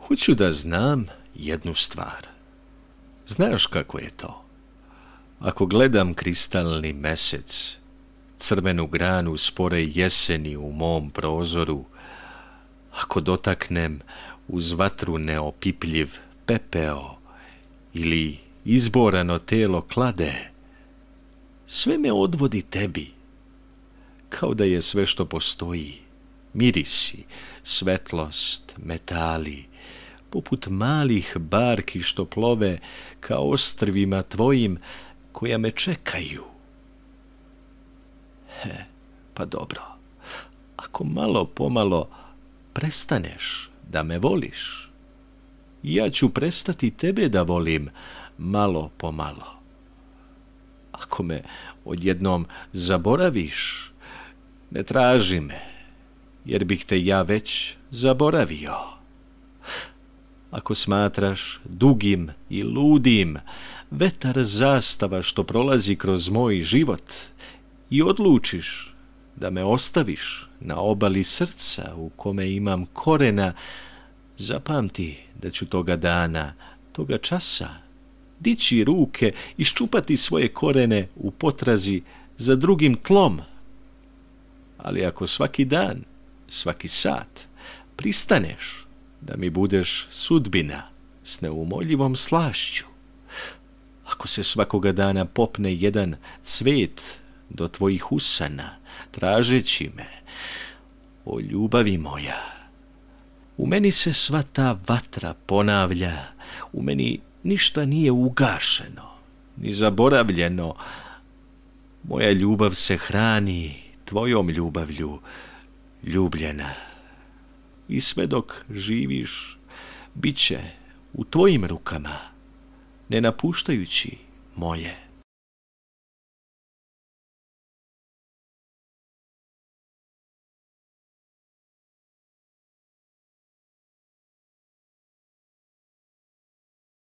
Hoću da znam jednu stvar. Znaš kako je to? Ako gledam kristalni mesec, crvenu granu spore jeseni u mom prozoru, ako dotaknem uz vatru neopipljiv pepeo ili izborano telo klade, sve me odvodi tebi, kao da je sve što postoji, mirisi, svetlost, metali, poput malih barki što plove ka ostrvima tvojim koja me čekaju. Pa dobro, ako malo pomalo prestaneš da me voliš, ja ću prestati tebe da volim malo pomalo. Ako me odjednom zaboraviš, ne traži me, jer bih te ja već zaboravio. Ako smatraš dugim i ludim vetar zastava što prolazi kroz moj život i odlučiš da me ostaviš na obali srca u kome imam korena, zapamti da ću toga dana, toga časa, dići ruke i ščupati svoje korene u potrazi za drugim tlom. Ali ako svaki dan, svaki sat pristaneš da mi budeš sudbina s neumoljivom slašću, ako se svakoga dana popne jedan cvet do tvojih usana, tražeći me, o ljubavi moja, u meni se sva ta vatra ponavlja, u meni ništa nije ugašeno, ni zaboravljeno. Moja ljubav se hrani tvojom ljubavlju, ljubljena. I sve dok živiš, bit će u tvojim rukama, ne napuštajući moje.